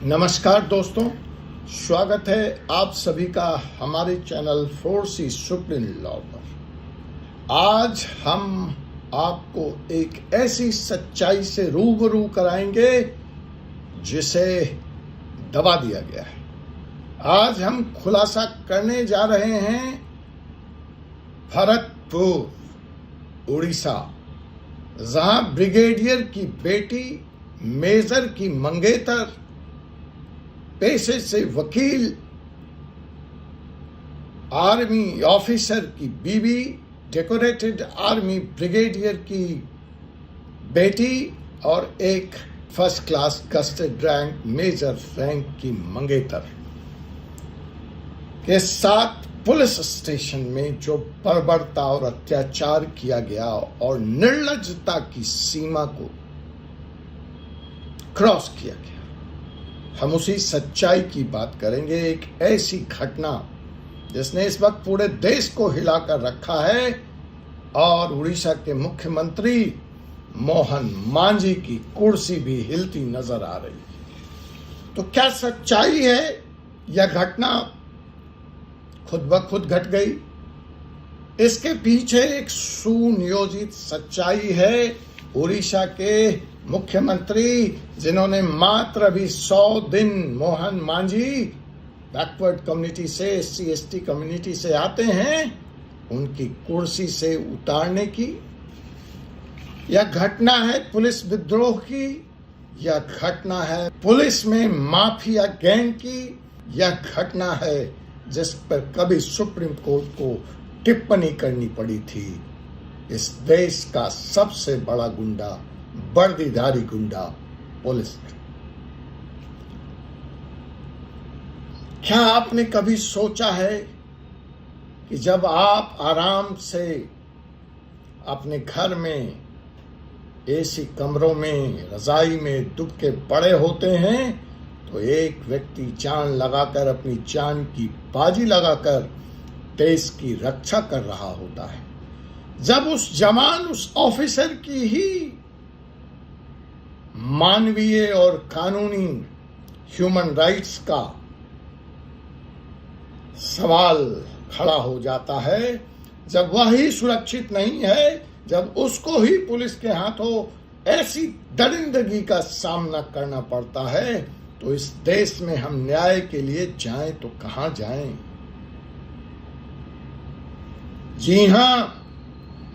नमस्कार दोस्तों, स्वागत है आप सभी का हमारे चैनल 4C सुप्रीम लॉ पर। आज हम आपको एक ऐसी सच्चाई से रूबरू कराएंगे जिसे दबा दिया गया है। आज हम खुलासा करने जा रहे हैं भरतपुर उड़ीसा, जहां ब्रिगेडियर की बेटी, मेजर की मंगेतर, पेशे से वकील, आर्मी ऑफिसर की बीवी, डेकोरेटेड आर्मी ब्रिगेडियर की बेटी और एक first class gazetted rank major rank की मंगेतर के साथ पुलिस स्टेशन में जो बर्बरता और अत्याचार किया गया और निर्लज्जता की सीमा को क्रॉस किया गया, हम उसी सच्चाई की बात करेंगे। एक ऐसी घटना जिसने इस वक्त पूरे देश को हिलाकर रखा है और उड़ीसा के मुख्यमंत्री मोहन मांझी की कुर्सी भी हिलती नजर आ रही है। तो क्या सच्चाई है? यह घटना खुद ब खुद घट गई? इसके पीछे एक सुनियोजित सच्चाई है। उड़ीसा के मुख्यमंत्री, जिन्होंने मात्र अभी 100 दिन, मोहन मांझी बैकवर्ड कम्युनिटी से, SC ST कम्युनिटी से आते हैं, उनकी कुर्सी से उतारने की यह घटना है पुलिस विद्रोह की। यह घटना है पुलिस में माफिया गैंग की। यह घटना है जिस पर कभी सुप्रीम कोर्ट को टिप्पणी करनी पड़ी थी। इस देश का सबसे बड़ा गुंडा, वर्दीधारी गुंडा पुलिस। क्या आपने कभी सोचा है कि जब आप आराम से अपने घर में एसी कमरों में, रजाई में डूब के पड़े होते हैं, तो एक व्यक्ति जान लगाकर, अपनी जान की बाजी लगाकर देश की रक्षा कर रहा होता है। जब उस जवान, उस ऑफिसर की ही मानवीय और कानूनी ह्यूमन राइट्स का सवाल खड़ा हो जाता है, जब वह ही सुरक्षित नहीं है, जब उसको ही पुलिस के हाथों ऐसी दरिंदगी का सामना करना पड़ता है, तो इस देश में हम न्याय के लिए जाएं तो कहां जाएं? जी हां,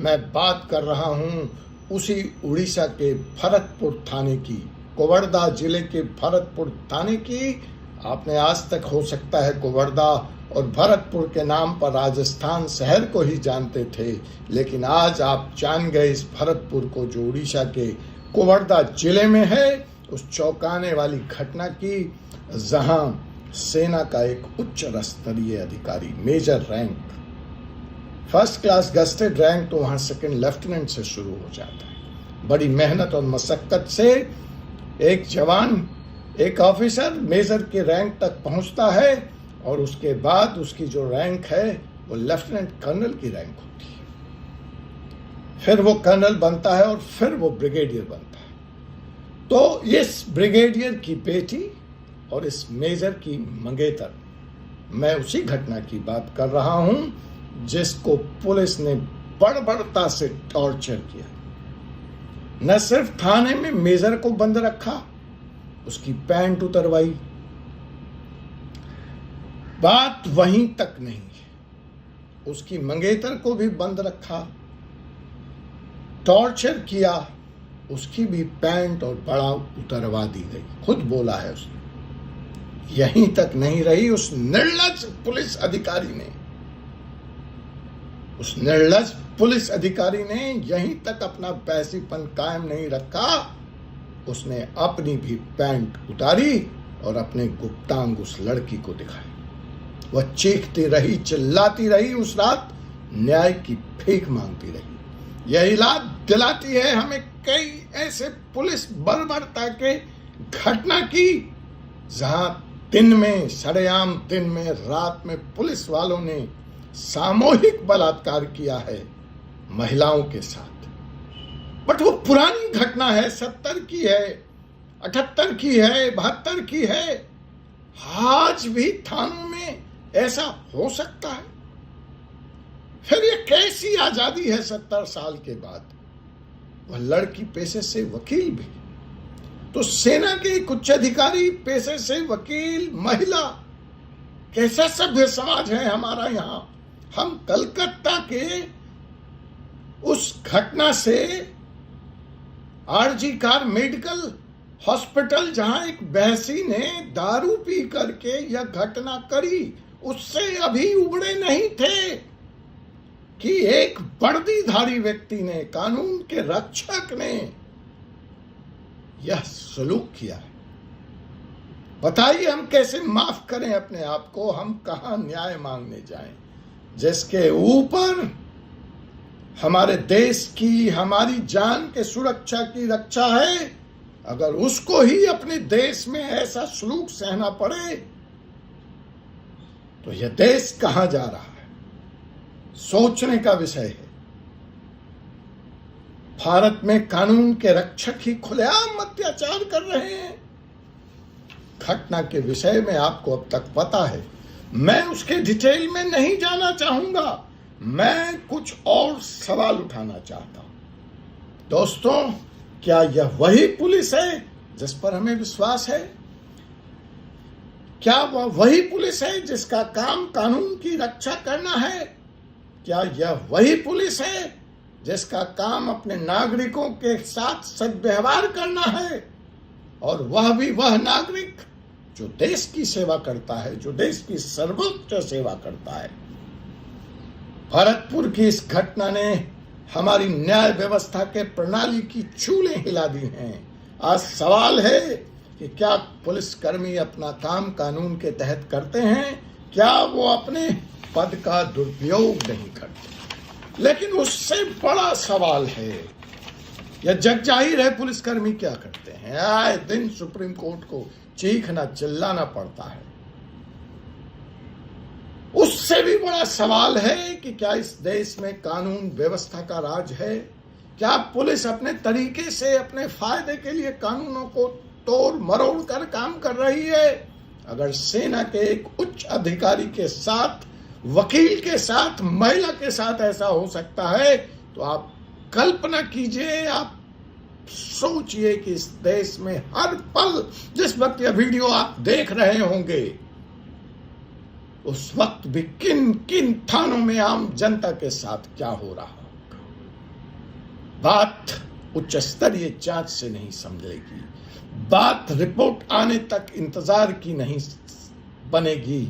मैं बात कर रहा हूं उसी उड़ीसा के भरतपुर थाने की, कोवरदा जिले के भरतपुर थाने की। आपने आज तक हो सकता है कोवरदा और भरतपुर के नाम पर राजस्थान शहर को ही जानते थे, लेकिन आज आप जान गए इस भरतपुर को, जो उड़ीसा के कोवरदा जिले में है, उस चौंकाने वाली घटना की, जहां सेना का एक उच्च स्तरीय अधिकारी, major rank, first class gazetted rank तो वहां सेकंड लेफ्टिनेंट से शुरू हो जाता है। बड़ी मेहनत और मशक्कत से एक जवान, एक ऑफिसर मेजर के रैंक तक पहुंचता है और उसके बाद उसकी जो रैंक है वो लेफ्टिनेंट कर्नल की रैंक होती है। फिर वो कर्नल बनता है और फिर वो ब्रिगेडियर बनता है। तो इस ब्रिगेडियर की बेटी और इस मेजर की मंगेतर, मैं उसी घटना की बात कर रहा हूं जिसको पुलिस ने बर्बरता से टॉर्चर किया। न सिर्फ थाने में मेजर को बंद रखा, उसकी पैंट उतरवाई। बात वहीं तक नहीं है, उसकी मंगेतर को भी बंद रखा, टॉर्चर किया, उसकी भी पैंट और बड़ा उतरवा दी गई। खुद बोला है उसने। यहीं तक नहीं रही, उस निर्लज्ज पुलिस अधिकारी ने, उस निर्लज्ज पुलिस अधिकारी ने यहीं तक अपना पैसीपन कायम नहीं रखा, उसने अपनी भी पैंट उतारी और अपने गुप्तांग उस लड़की को दिखाए। वह चीखती रही, चिल्लाती रही, उस रात न्याय की भीख मांगती रही। यह याद दिलाती है हमें कई ऐसे पुलिस बर्बरता के घटना की, जहां दिन में, सरेआम दिन में, रात में पुलिस वालों ने सामूहिक बलात्कार किया है महिलाओं के साथ। बट वो पुरानी घटना है, 70 की है। 78 की है, 72 की है। आज भी थानों में ऐसा हो सकता है? फिर ये कैसी आजादी है 70 साल के बाद? वह लड़की पेशे से वकील भी, तो सेना के एक उच्च अधिकारी पेशे से वकील, महिला। कैसा सभ्य समाज है हमारा यहाँ। हम कलकत्ता के उस घटना से आरजी कार मेडिकल हॉस्पिटल, जहां एक बहसी ने दारू पी करके यह घटना करी, उससे अभी उबड़े नहीं थे कि एक वर्दीधारी व्यक्ति ने, कानून के रक्षक ने यह सलूक किया है। बताइए हम कैसे माफ करें अपने आप को? हम कहां न्याय मांगने जाएं? जिसके ऊपर हमारे देश की, हमारी जान के सुरक्षा की रक्षा है, अगर उसको ही अपने देश में ऐसा सलूक सहना पड़े तो यह देश कहां जा रहा है? सोचने का विषय है। भारत में कानून के रक्षक ही खुलेआम अत्याचार कर रहे हैं। घटना के विषय में आपको अब तक पता है, मैं उसके डिटेल में नहीं जाना चाहूंगा। मैं कुछ और सवाल उठाना चाहता हूं। दोस्तों, क्या यह वही पुलिस है जिस पर हमें विश्वास है? क्या वह वही पुलिस है जिसका काम कानून की रक्षा करना है? क्या यह वही पुलिस है जिसका काम अपने नागरिकों के साथ सद्व्यवहार करना है? और वह भी वह नागरिक जो देश की सेवा करता है, जो देश की सर्वोच्च सेवा करता है। भरतपुर की इस घटना ने हमारी न्याय व्यवस्था के प्रणाली की चूलें हिला दी हैं। आज सवाल है कि क्या पुलिसकर्मी अपना काम कानून के तहत करते हैं? क्या वो अपने पद का दुरुपयोग नहीं करते? लेकिन उससे बड़ा सवाल है, यह जग जाहिर है पुलिसकर्मी क्या करते हैं। आए दिन सुप्रीम कोर्ट को चीखना चिल्लाना पड़ता है। उससे भी बड़ा सवाल है कि क्या इस देश में कानून व्यवस्था का राज है? क्या पुलिस अपने तरीके से, अपने फायदे के लिए कानूनों को तोड़ मरोड़ कर काम कर रही है? अगर सेना के एक उच्च अधिकारी के साथ, वकील के साथ, महिला के साथ ऐसा हो सकता है, तो आप कल्पना कीजिए, आप सोचिए कि इस देश में हर पल, जिस वक्त यह वीडियो आप देख रहे होंगे, उस वक्त भी किन किन थानों में आम जनता के साथ क्या हो रहा होगा। बात उच्च स्तरीय जांच से नहीं समझेगी, बात रिपोर्ट आने तक इंतजार की नहीं बनेगी।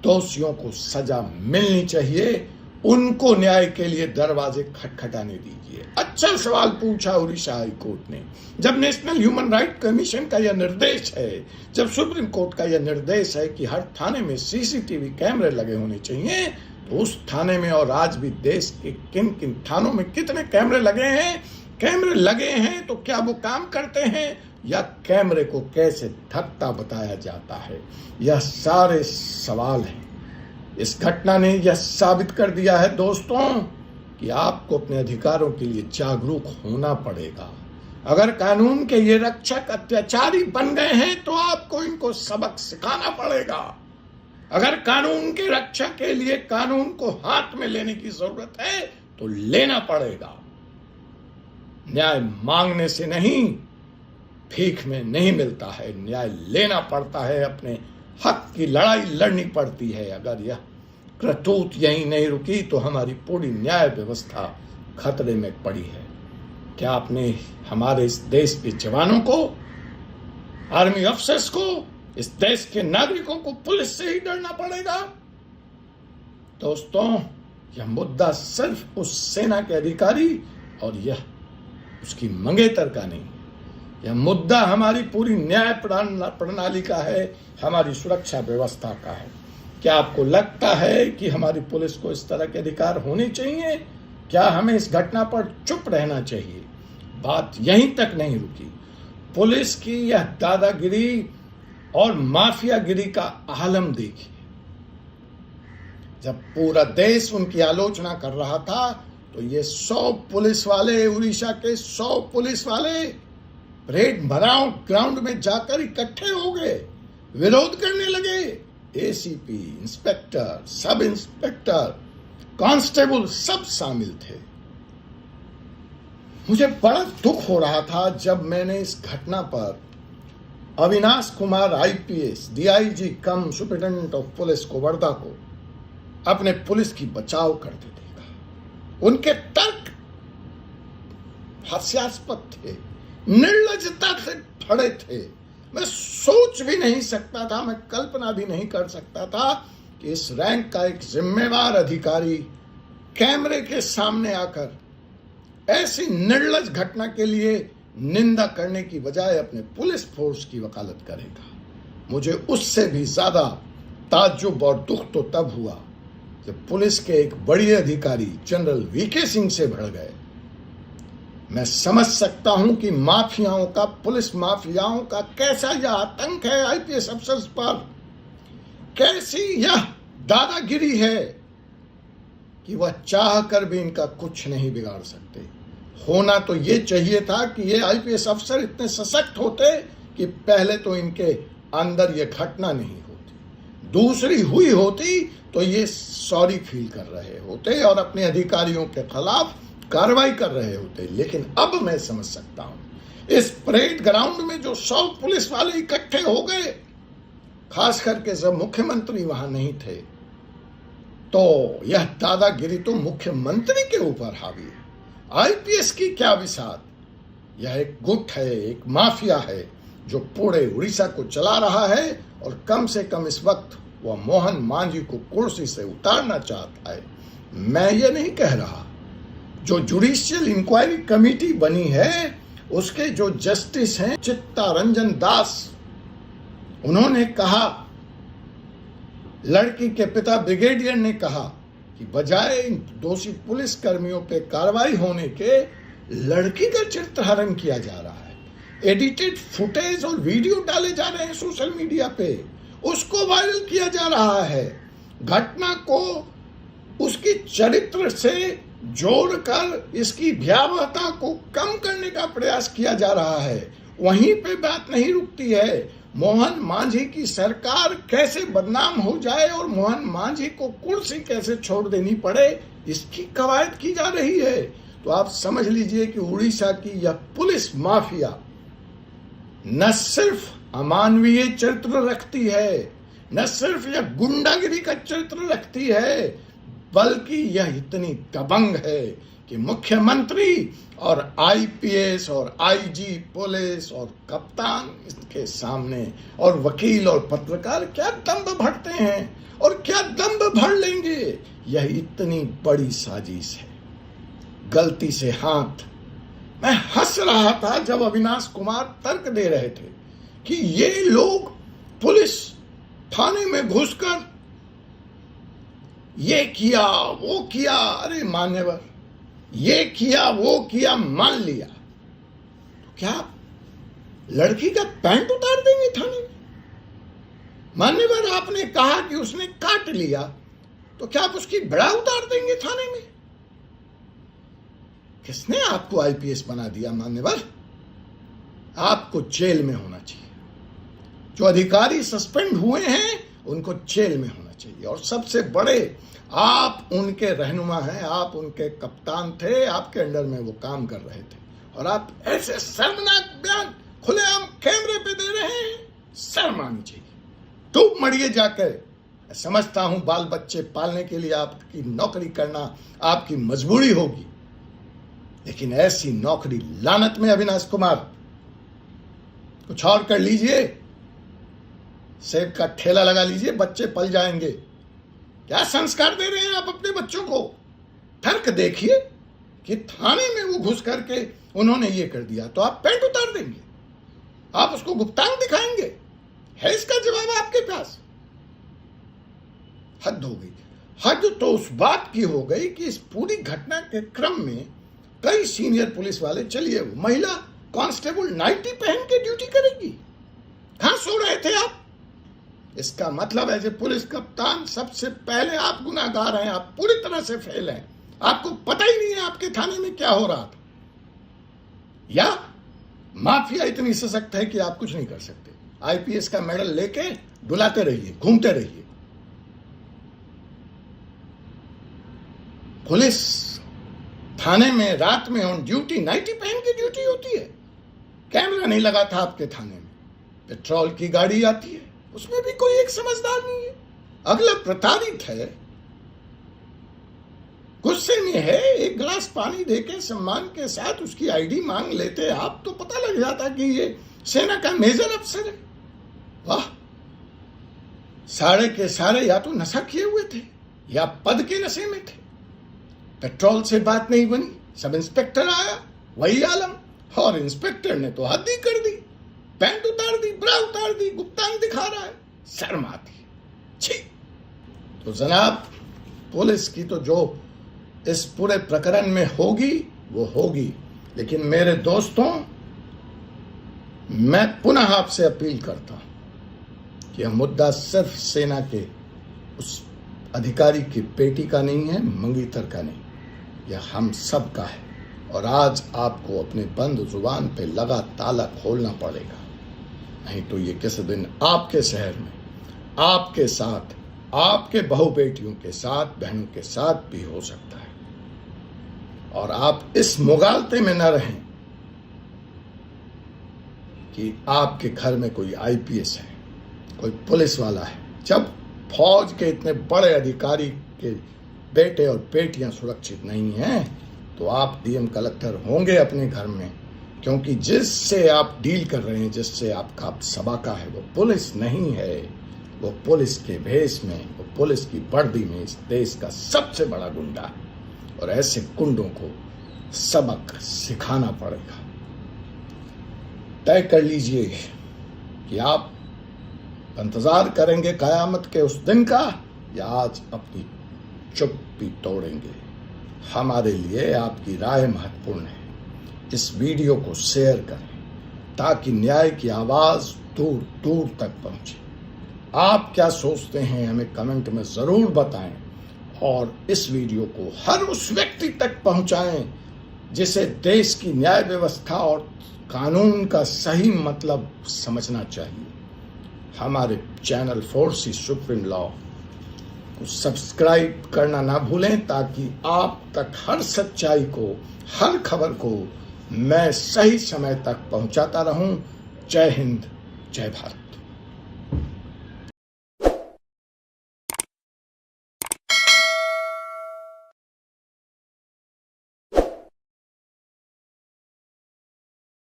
दोषियों को सजा मिलनी चाहिए, उनको न्याय के लिए दरवाजे खटखटाने दीजिए। अच्छा सवाल पूछा उड़ीसा हाई कोर्ट ने। जब नेशनल ह्यूमन राइट कमीशन का यह निर्देश है, जब सुप्रीम कोर्ट का यह निर्देश है कि हर थाने में सीसीटीवी कैमरे लगे होने चाहिए, तो उस थाने में और आज भी देश के किन किन थानों में कितने कैमरे लगे हैं? कैमरे लगे हैं तो क्या वो काम करते हैं, या कैमरे को कैसे धत्ता बताया जाता है? यह सारे सवाल हैं। इस घटना ने यह साबित कर दिया है दोस्तों कि आपको अपने अधिकारों के लिए जागरूक होना पड़ेगा। अगर कानून के ये रक्षक अत्याचारी बन गए हैं तो आपको इनको सबक सिखाना पड़ेगा। अगर कानून के रक्षा के लिए कानून को हाथ में लेने की जरूरत है तो लेना पड़ेगा। न्याय मांगने से नहीं, भीख में नहीं मिलता है। न्याय लेना पड़ता है, अपने हक की लड़ाई लड़नी पड़ती है। अगर यह करतूत यहीं नहीं रुकी तो हमारी पूरी न्याय व्यवस्था खतरे में पड़ी है। क्या आपने हमारे इस देश के जवानों को, आर्मी अफसर्स को, इस देश के नागरिकों को पुलिस से ही डरना पड़ेगा? दोस्तों, यह मुद्दा सिर्फ उस सेना के अधिकारी और यह उसकी मंगेतर का नहीं, यह मुद्दा हमारी पूरी न्याय प्रणाली का है, हमारी सुरक्षा व्यवस्था का है। क्या आपको लगता है कि हमारी पुलिस को इस तरह के अधिकार होने चाहिए? क्या हमें इस घटना पर चुप रहना चाहिए? बात यहीं तक नहीं रुकी। पुलिस की यह दादागिरी और माफियागिरी का आलम देखिए। जब पूरा देश उनकी आलोचना कर रहा था तो ये 100 पुलिस वाले, उड़ीसा के 100 पुलिस वाले परेड ग्राउंड में जाकर इकट्ठे हो गए, विरोध करने लगे। ACP, inspector, sub inspector, constable सब शामिल थे। मुझे बड़ा दुख हो रहा था जब मैंने इस घटना पर Avinash Kumar IPS, DIG cum superintendent of police Kawardha को अपने पुलिस की बचाव करते देखा। उनके तर्क हास्यास्पद थे, निर्लजता से भरे थे। मैं सोच भी नहीं सकता था, मैं कल्पना भी नहीं कर सकता था कि इस रैंक का एक जिम्मेवार अधिकारी कैमरे के सामने आकर ऐसी निर्लज घटना के लिए निंदा करने की बजाय अपने पुलिस फोर्स की वकालत करेगा। मुझे उससे भी ज्यादा ताज्जुब और दुख तो तब हुआ जब पुलिस के एक बड़े अधिकारी जनरल वीके सिंह से भड़ गए। मैं समझ सकता हूं कि माफियाओं का, पुलिस माफियाओं का कैसा यह आतंक है आईपीएस अफसर्स पर, कैसी यह दादागिरी है कि वह चाह कर भी इनका कुछ नहीं बिगाड़ सकते। होना तो ये चाहिए था कि ये आईपीएस अफसर इतने सशक्त होते कि पहले तो इनके अंदर ये घटना नहीं होती, दूसरी हुई होती तो ये सॉरी फील कर रहे होते और अपने अधिकारियों के खिलाफ कार्रवाई कर रहे होते। लेकिन अब मैं समझ सकता हूं, इस परेड ग्राउंड में जो 100 पुलिस वाले इकट्ठे हो गए, खास करके जब मुख्यमंत्री वहां नहीं थे, तो यह दादागिरी तो मुख्यमंत्री के ऊपर हावी है। आईपीएस की क्या विसात, यह एक गुट है, एक माफिया है जो पूरे उड़ीसा को चला रहा है और कम से कम इस वक्त वह मोहन मांझी को कुर्सी से उतारना चाहता है। मैं ये नहीं कह रहा, जो जुडिशियल इंक्वायरी कमेटी बनी है उसके जो जस्टिस हैं चित्तरंजन दास, उन्होंने कहा, लड़की के पिता ब्रिगेडियर ने कहा कि बजाय इन दोषी पुलिस कर्मियों पे कार्रवाई होने के लड़की का चित्रहरण किया जा रहा है। एडिटेड फुटेज और वीडियो डाले जा रहे हैं सोशल मीडिया पे, उसको वायरल किया जा रहा है। घटना को उसकी चरित्र से जोड़कर इसकी भयावहता को कम करने का प्रयास किया जा रहा है। वहीं पे बात नहीं रुकती है। मोहन मांझी की सरकार कैसे बदनाम हो जाए और मोहन मांझी को कुर्सी कैसे छोड़ देनी पड़े, इसकी कवायद की जा रही है। तो आप समझ लीजिए कि उड़ीसा की यह पुलिस माफिया न सिर्फ अमानवीय चरित्र रखती है, न सिर्फ यह गुंडागिरी का चरित्र रखती है, बल्कि यह इतनी दबंग है कि मुख्यमंत्री और आईपीएस और आईजी पुलिस और कप्तान इसके सामने और वकील और पत्रकार क्या दम्भ भरते हैं और क्या दम्भ भर लेंगे। यह इतनी बड़ी साजिश है। गलती से हाथ, मैं हंस रहा था जब अविनाश कुमार तर्क दे रहे थे कि ये लोग पुलिस थाने में घुसकर ये किया वो किया। अरे मान्यवर, ये किया वो किया मान लिया तो क्या लड़की का पैंट उतार देंगे थाने में? मान्यवर, आपने कहा कि उसने काट लिया तो क्या आप उसकी बड़ा उतार देंगे थाने में? किसने आपको आईपीएस बना दिया मान्यवर? आपको जेल में होना चाहिए। जो अधिकारी सस्पेंड हुए हैं उनको जेल में होना चाहिए। और सबसे बड़े, आप उनके रहनुमा हैं, आप उनके कप्तान थे, आपके अंडर में वो काम कर रहे थे और आप ऐसे शर्मनाक बयान खुलेआम कैमरे पे दे रहे हैं। शर्म आनी चाहिए। डूब मरिए जाकर। समझता हूं बाल बच्चे पालने के लिए आपकी नौकरी करना आपकी मजबूरी होगी, लेकिन ऐसी नौकरी लानत में। अविनाश कुमार, कुछ और कर लीजिए, सेब का ठेला लगा लीजिए, बच्चे पल जाएंगे। क्या संस्कार दे रहे हैं आप अपने बच्चों को? तर्क देखिए कि थाने में वो घुस करके उन्होंने ये कर दिया तो आप पैंट उतार देंगे, आप उसको गुप्तांग दिखाएंगे? है इसका जवाब आपके पास? हद हो गई। हद तो उस बात की हो गई कि इस पूरी घटना के क्रम में कई सीनियर पुलिस वाले, चलिए वो महिला कांस्टेबल नाइटी पहन के ड्यूटी करेगी, कहां सो रहे थे आप? इसका मतलब एज ए पुलिस कप्तान सबसे पहले आप गुनाहगार हैं, आप पूरी तरह से फेल हैं। आपको पता ही नहीं है आपके थाने में क्या हो रहा था। या माफिया इतनी सशक्त है कि आप कुछ नहीं कर सकते। आईपीएस का मेडल लेके डुलाते रहिए, घूमते रहिए। पुलिस थाने में रात में ऑन ड्यूटी, नाइटी पहन के ड्यूटी होती है। कैमरा नहीं लगा था आपके थाने में, पेट्रोल की गाड़ी आती है, उसमें भी कोई एक समझदार नहीं है। अगला प्रताड़ित है, गुस्से में है, एक गिलास पानी देके सम्मान के साथ उसकी आईडी मांग लेते आप, तो पता लग जाता कि ये सेना का मेजर अफसर है। वाह, सारे के सारे या तो नशा किए हुए थे या पद के नशे में थे। पेट्रोल से बात नहीं बनी, सब इंस्पेक्टर आया, वही आलम, और इंस्पेक्टर ने तो हद ही कर दी, पैंट उतार दी, ब्रा उतार दी, गुप्तांग दिखा रहा है। शर्म आती है, छी। तो जनाब, पुलिस की तो जो इस पूरे प्रकरण में होगी वो होगी, लेकिन मेरे दोस्तों, मैं पुनः आपसे अपील करता हूं कि यह मुद्दा सिर्फ सेना के उस अधिकारी की बेटी का नहीं है, मंगीतर का नहीं, यह हम सब का है। और आज आपको अपने बंद जुबान पे लगा ताला खोलना पड़ेगा, नहीं तो ये किसी दिन आपके शहर में, आपके साथ, आपके बहू बेटियों के साथ, बहनों के साथ भी हो सकता है। और आप इस मुगालते में न रहें कि आपके घर में कोई आईपीएस है, कोई पुलिस वाला है। जब फौज के इतने बड़े अधिकारी के बेटे और बेटियां सुरक्षित नहीं हैं, तो आप डीएम कलेक्टर होंगे अपने घर में, क्योंकि जिससे आप डील कर रहे हैं, जिससे आपका सबाका है, वो पुलिस नहीं है, वो पुलिस के भेष में, वो पुलिस की वर्दी में इस देश का सबसे बड़ा गुंडा है। और ऐसे गुंडों को सबक सिखाना पड़ेगा। तय कर लीजिए कि आप इंतजार करेंगे कयामत के उस दिन का, या आज अपनी चुप्पी तोड़ेंगे। हमारे लिए आपकी राय महत्वपूर्ण है। इस वीडियो को शेयर करें ताकि न्याय की आवाज दूर दूर तक पहुंचे। आप क्या सोचते हैं हमें कमेंट में जरूर बताएं, और इस वीडियो को हर उस व्यक्ति तक पहुंचाएं जिसे देश की न्याय व्यवस्था और कानून का सही मतलब समझना चाहिए। हमारे चैनल फोर्सी सुप्रीम लॉ को सब्सक्राइब करना ना भूलें, ताकि आप तक हर सच्चाई को, हर खबर को मैं सही समय तक पहुंचाता रहूं। जय हिंद, जय भारत।